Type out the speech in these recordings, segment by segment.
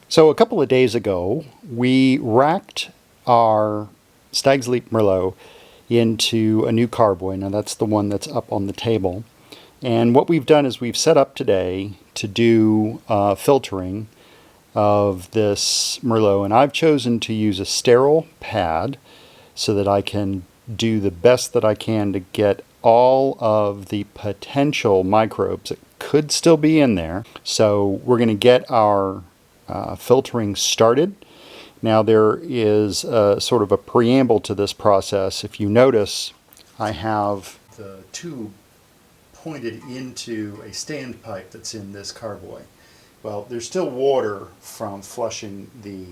So a couple of days ago, we racked our Stag's Leap Merlot into a new carboy. Now that's the one that's up on the table. And what we've done is we've set up today to do filtering of this Merlot. And I've chosen to use a sterile pad so that I can do the best that I can to get all of the potential microbes that could still be in there. So we're going to get our filtering started. Now there is sort of a preamble to this process. If you notice, I have the tube pointed into a standpipe that's in this carboy. Well, there's still water from flushing the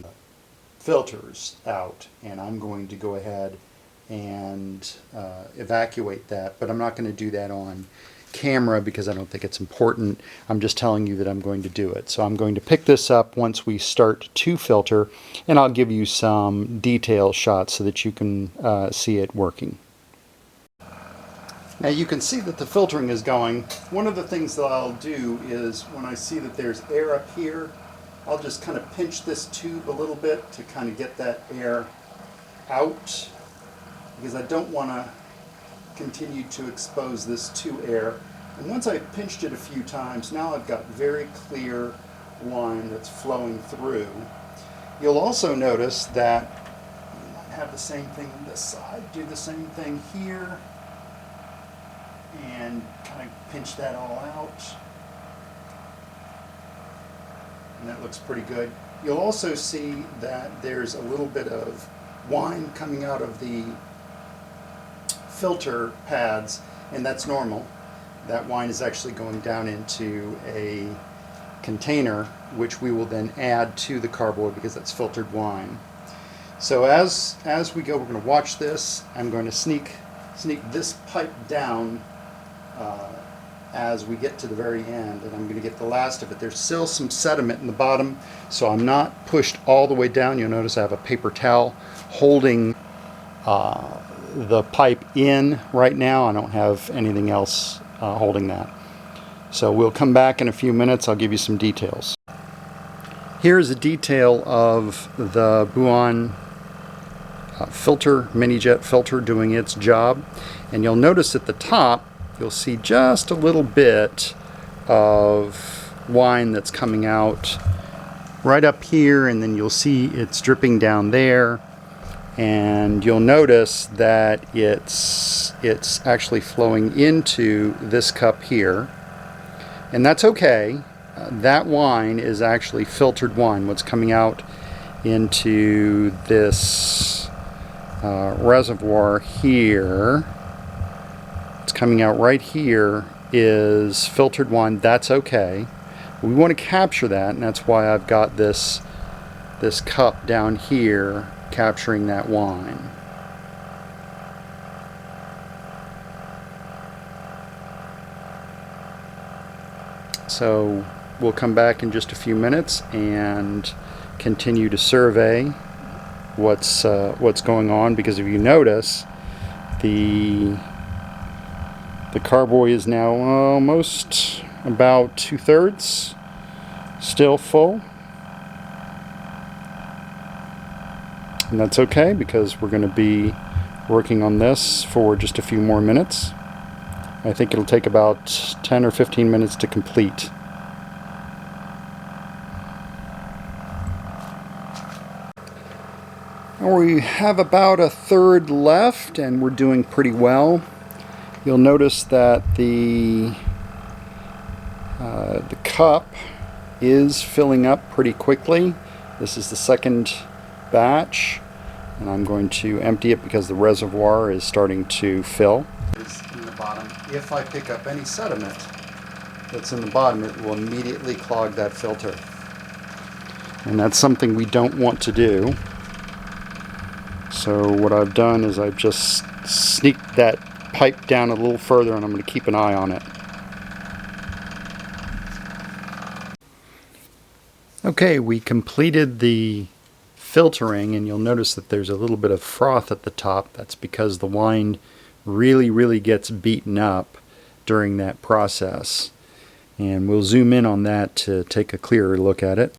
filters out, and I'm going to go ahead and evacuate that, but I'm not going to do that on camera because I don't think it's important. I'm just telling you that I'm going to do it. So I'm going to pick this up once we start to filter, and I'll give you some detail shots so that you can see it working. Now you can see that the filtering is going. One of the things that I'll do is when I see that there's air up here, I'll just kind of pinch this tube a little bit to kind of get that air out, because I don't want to continue to expose this to air. And once I've pinched it a few times, now I've got very clear wine that's flowing through. You'll also notice that you might have the same thing on this side. Do the same thing here and kind of pinch that all out. And that looks pretty good. You'll also see that there's a little bit of wine coming out of the filter pads, and that's normal. That wine is actually going down into a container, which we will then add to the carboy because that's filtered wine. So as we go, we're going to watch this. I'm going to sneak this pipe down as we get to the very end, and I'm going to get the last of it. There's still some sediment in the bottom, so I'm not pushed all the way down. You'll notice I have a paper towel holding the pipe in right now. I don't have anything else holding that. So we'll come back in a few minutes. I'll give you some details. Here's a detail of the Buon filter, mini jet filter doing its job. And you'll notice at the top, you'll see just a little bit of wine that's coming out right up here, and then you'll see it's dripping down there. And you'll notice that it's actually flowing into this cup here, and that's okay. That wine is actually filtered wine. What's coming out into this reservoir here, it's coming out right here, is filtered wine. That's okay. We want to capture that, and that's why I've got this cup down here capturing that wine. So we'll come back in just a few minutes and continue to survey what's going on, because if you notice, the carboy is now almost about 2/3 still full. And that's okay, because we're going to be working on this for just a few more minutes. I think it'll take about 10 or 15 minutes to complete. We have about 1/3 left, and we're doing pretty well. You'll notice that the cup is filling up pretty quickly. This is the second batch, and I'm going to empty it because the reservoir is starting to fill. It's in the bottom. If I pick up any sediment that's in the bottom, it will immediately clog that filter, and that's something we don't want to do. So what I've done is I've just sneaked that pipe down a little further, and I'm going to keep an eye on it. Okay, we completed the filtering, and you'll notice that there's a little bit of froth at the top. That's because the wine really gets beaten up during that process. And we'll zoom in on that to take a clearer look at it.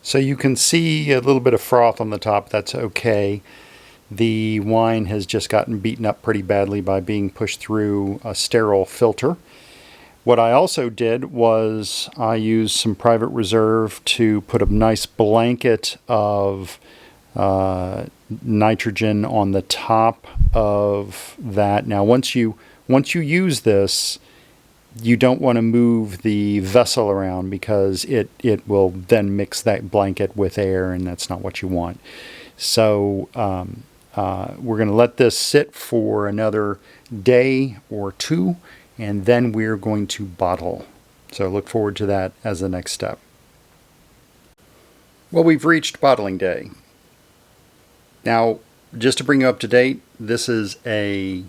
So you can see a little bit of froth on the top. That's okay. The wine has just gotten beaten up pretty badly by being pushed through a sterile filter. What I also did was I used some private reserve to put a nice blanket of nitrogen on the top of that. Now once you use this, you don't want to move the vessel around because it will then mix that blanket with air, and that's not what you want. So we're going to let this sit for another day or two, and then we're going to bottle. So look forward to that as the next step. Well, we've reached bottling day. Now, just to bring you up to date, this is a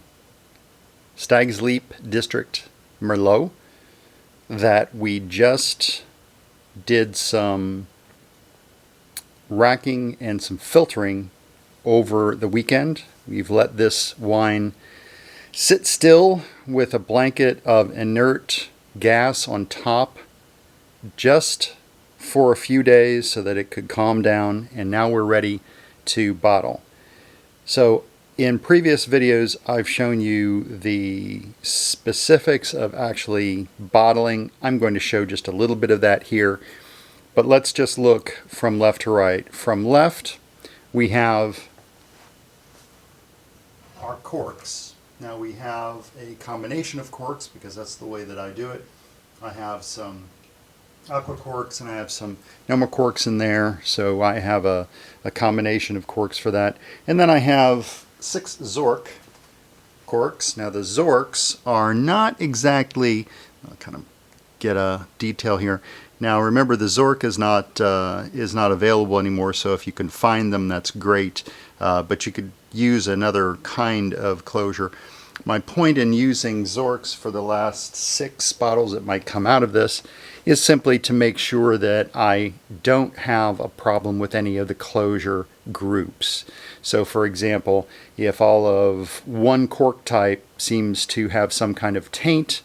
Stag's Leap District Merlot that we just did some racking and some filtering over the weekend. We've let this wine sit still with a blanket of inert gas on top just for a few days so that it could calm down, and now we're ready to bottle. So in previous videos I've shown you the specifics of actually bottling. I'm going to show just a little bit of that here, but let's just look from left to right. From left we have our corks. Now we have a combination of corks because that's the way that I do it. I have some aqua corks and I have some normal corks in there, so I have a combination of corks for that. And then I have 6 Zork corks. Now the Zorks are not exactly, I'll kind of get a detail here. Now remember, the Zork is not available anymore, so if you can find them, that's great, but you could use another kind of closure. My point in using Zorks for the last 6 bottles that might come out of this is simply to make sure that I don't have a problem with any of the closure groups. So for example, if all of one cork type seems to have some kind of taint,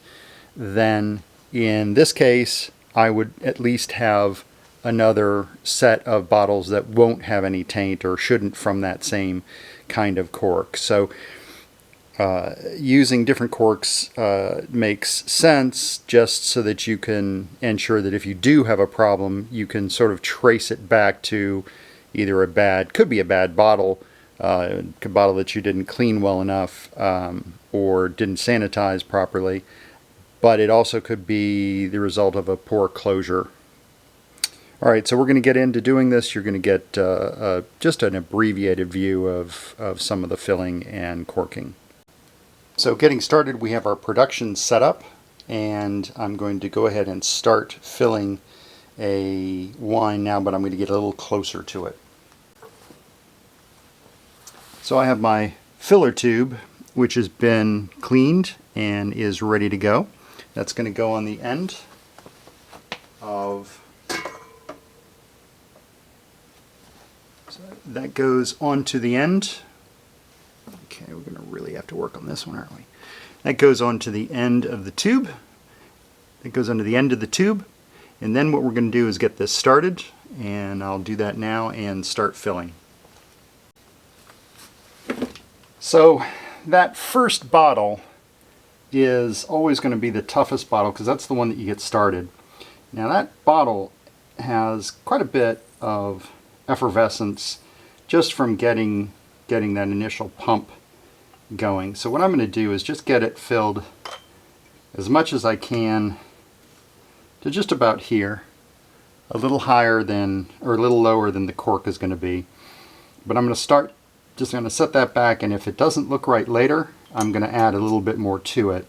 then in this case I would at least have another set of bottles that won't have any taint or shouldn't from that same kind of cork. So using different corks makes sense, just so that you can ensure that if you do have a problem, you can sort of trace it back to either could be a bad bottle, a bottle that you didn't clean well enough or didn't sanitize properly, but it also could be the result of a poor closure. Alright, so we're going to get into doing this. You're going to get just an abbreviated view of some of the filling and corking. So getting started, we have our production set up, and I'm going to go ahead and start filling a wine now, but I'm going to get a little closer to it. So I have my filler tube, which has been cleaned and is ready to go. That's going to go on the end of, so that goes onto the end. Okay, we're going to really have to work on this one, aren't we? That goes on to the end of the tube. It goes onto the end of the tube. And then what we're going to do is get this started. And I'll do that now and start filling. So that first bottle is always going to be the toughest bottle because that's the one that you get started. Now that bottle has quite a bit of effervescence just from getting that initial pump going. So what I'm going to do is just get it filled as much as I can to just about here, a little higher than, or a little lower than the cork is going to be. But I'm going to start, just going to set that back, and if it doesn't look right later, I'm going to add a little bit more to it.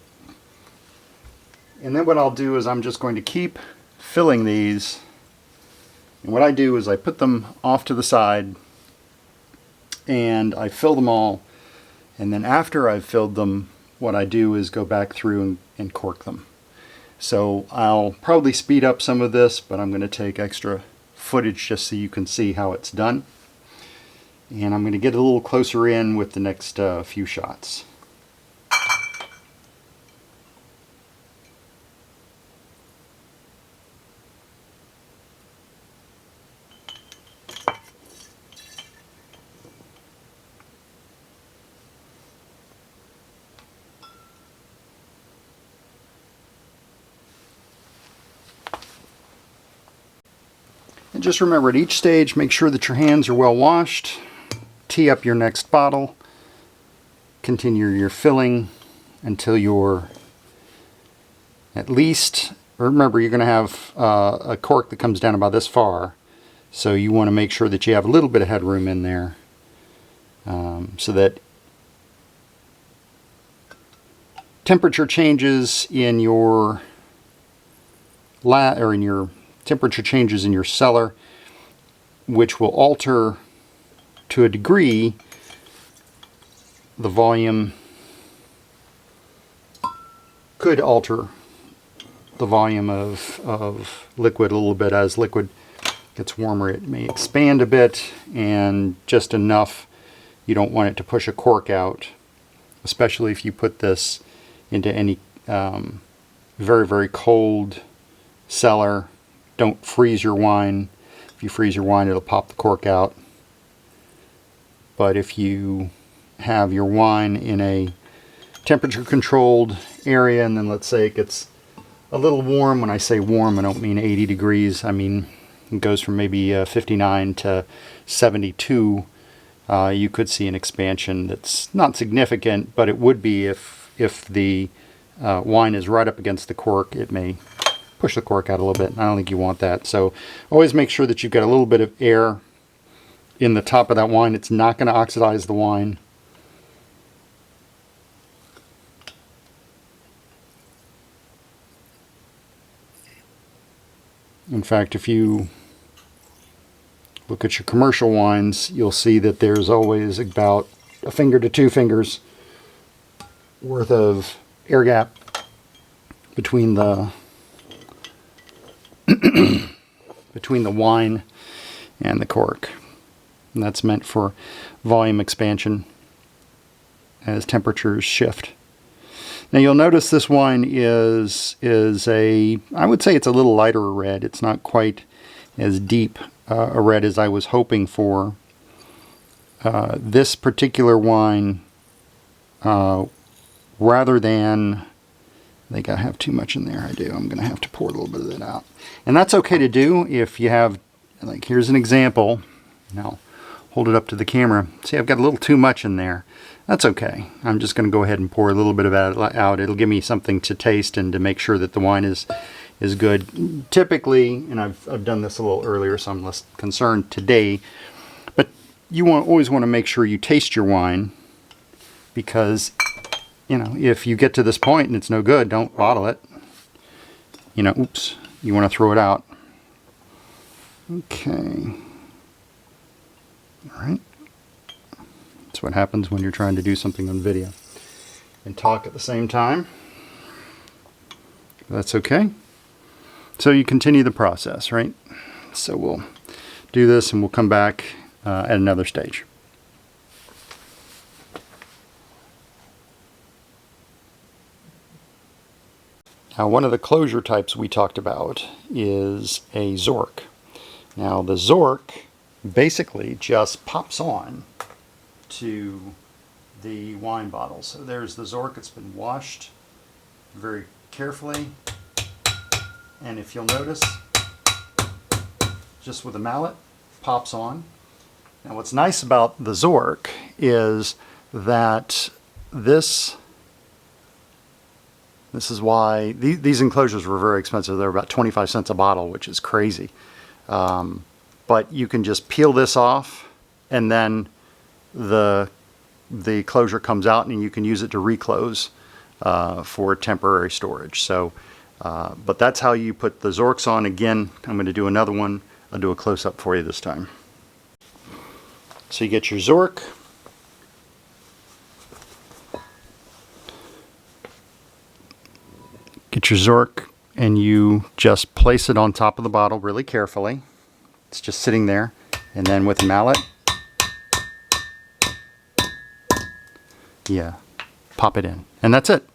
And then what I'll do is I'm just going to keep filling these, and what I do is I put them off to the side and I fill them all, and then after I've filled them, what I do is go back through and cork them. So I'll probably speed up some of this, but I'm going to take extra footage just so you can see how it's done. And I'm going to get a little closer in with the next few shots. And just remember, at each stage, make sure that your hands are well washed. Tee up your next bottle. Continue your filling until you're at least, remember, you're going to have a cork that comes down about this far. So you want to make sure that you have a little bit of headroom in there, so that temperature changes in your temperature changes in your cellar, which will alter to a degree the volume, could alter the volume of liquid a little bit. As liquid gets warmer, it may expand a bit, and just enough. You don't want it to push a cork out, especially if you put this into any very, very cold cellar. Don't freeze your wine. If you freeze your wine, it'll pop the cork out. But if you have your wine in a temperature controlled area, and then let's say it gets a little warm. When I say warm, I don't mean 80 degrees. I mean it goes from maybe 59 to 72. You could see an expansion that's not significant, but it would be if the wine is right up against the cork. It may push the cork out a little bit. I don't think you want that. So always make sure that you've got a little bit of air in the top of that wine. It's not going to oxidize the wine. In fact, if you look at your commercial wines, you'll see that there's always about a finger to 2 fingers worth of air gap between the between the wine and the cork. And that's meant for volume expansion as temperatures shift. Now you'll notice this wine is I would say it's a little lighter a red. It's not quite as deep a red as I was hoping for. This particular wine, rather than, I think I have too much in there. I do. I'm going to have to pour a little bit of that out. And that's okay to do if you have, like, here's an example. Now hold it up to the camera. See, I've got a little too much in there. That's okay. I'm just going to go ahead and pour a little bit of it out. It'll give me something to taste and to make sure that the wine is good. Typically, and I've done this a little earlier, so I'm less concerned today, but you always want to make sure you taste your wine, because, you know, if you get to this point and it's no good, don't bottle it. You know, oops, you want to throw it out. Okay. All right. That's what happens when you're trying to do something on video and talk at the same time. That's okay. So you continue the process, right? So we'll do this and we'll come back at another stage. Now, one of the closure types we talked about is a Zork. Now, the Zork basically just pops on to the wine bottle. So there's the Zork. It's been washed very carefully. And if you'll notice, just with a mallet, pops on. Now, what's nice about the Zork is that this is why these enclosures were very expensive. They're about 25 cents a bottle, which is crazy. But you can just peel this off, and then the closure comes out, and you can use it to reclose for temporary storage. So, but that's how you put the Zorks on. Again, I'm going to do another one. I'll do a close-up for you this time. So you get your Zork. Get your Zork, and you just place it on top of the bottle really carefully. It's just sitting there, and then with a mallet, yeah, pop it in, and that's it.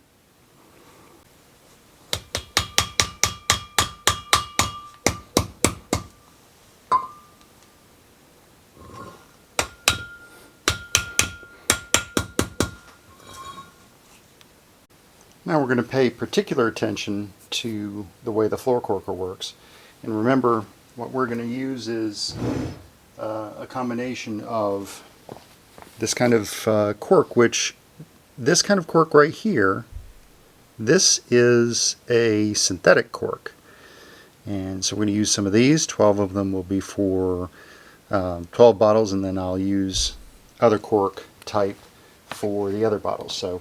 Now we're going to pay particular attention to the way the floor corker works. And remember, what we're going to use is a combination of this kind of cork, which this kind of cork right here, this is a synthetic cork. And so we're going to use some of these. 12 of them will be for 12 bottles, and then I'll use other cork type for the other bottles. So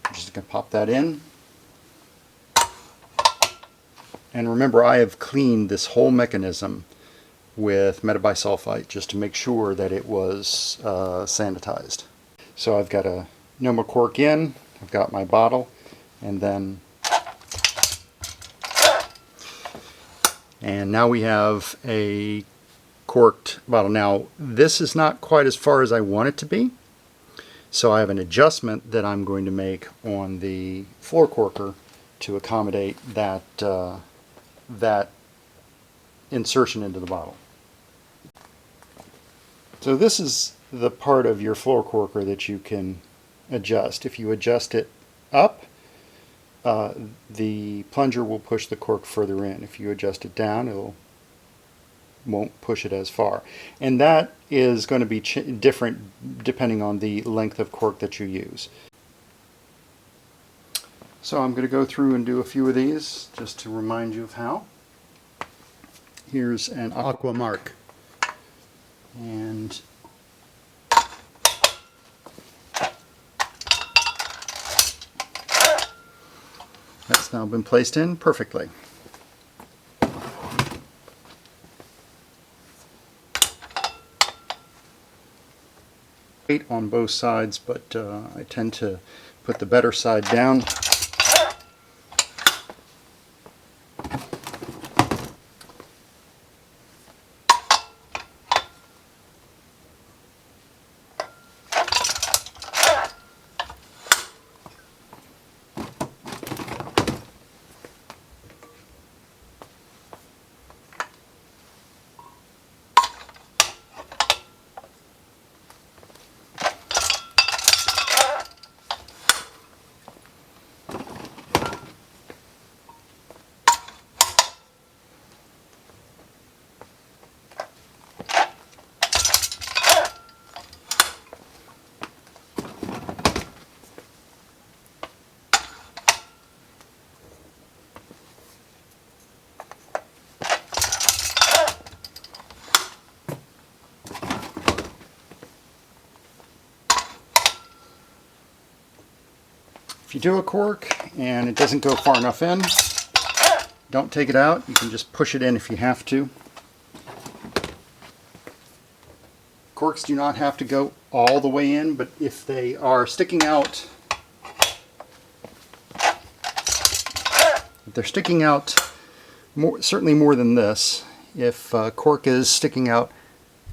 I'm just going to pop that in. And remember, I have cleaned this whole mechanism with metabisulfite just to make sure that it was sanitized. So I've got a Noma cork in, I've got my bottle, and now we have a corked bottle. Now this is not quite as far as I want it to be, so I have an adjustment that I'm going to make on the floor corker to accommodate that that insertion into the bottle. So this is the part of your floor corker that you can adjust. If you adjust it up, the plunger will push the cork further in. If you adjust it down, it won't push it as far. And that is going to be different depending on the length of cork that you use. So I'm going to go through and do a few of these just to remind you of how. Here's an Aqua Mark. And that's now been placed in perfectly. Weight on both sides, but I tend to put the better side down. If you do a cork and it doesn't go far enough in, don't take it out. You can just push it in if you have to. Corks do not have to go all the way in, but if they are sticking out, certainly more than this, if cork is sticking out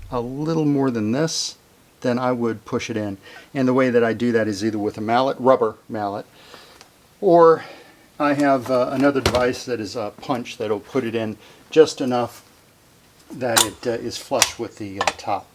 a little more than this, then I would push it in. And the way that I do that is either with a mallet, rubber mallet, or I have another device that is a punch that will put it in just enough that it is flush with the top.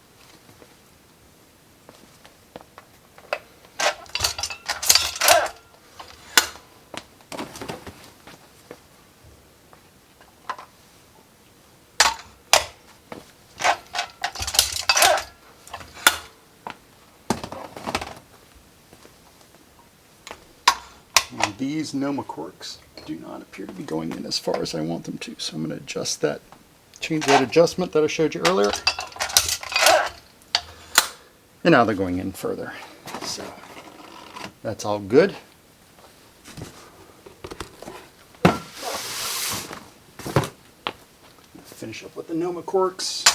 And these Noma corks do not appear to be going in as far as I want them to, so I'm going to adjust that, change that adjustment that I showed you earlier. And now they're going in further. So that's all good. Finish up with the Noma corks.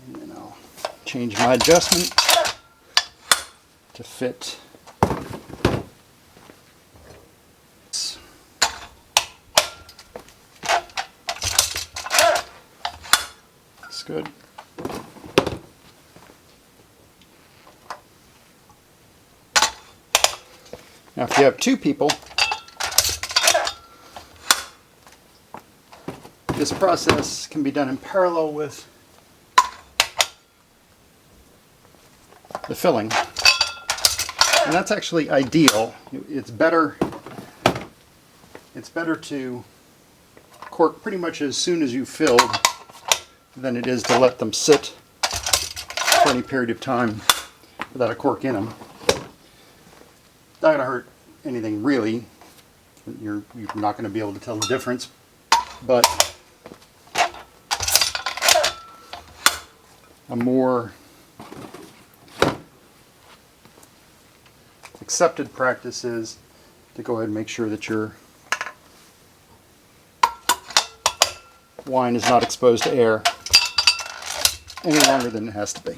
And then I'll change my adjustment to fit. That's good. Now if you have two people, this process can be done in parallel with the filling. And that's actually ideal. It's better to cork pretty much as soon as you filled than it is to let them sit for any period of time without a cork in them. Not going to hurt anything really. You're not going to be able to tell the difference, but a more accepted practice is to go ahead and make sure that your wine is not exposed to air any longer than it has to be.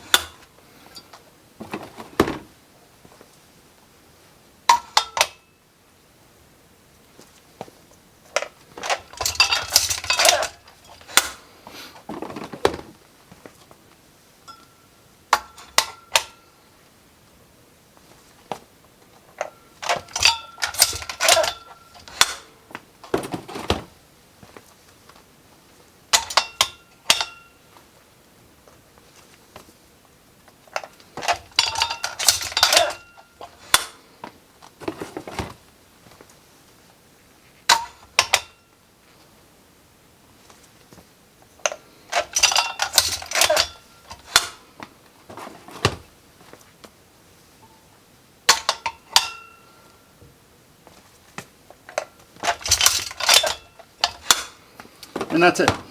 And that's it.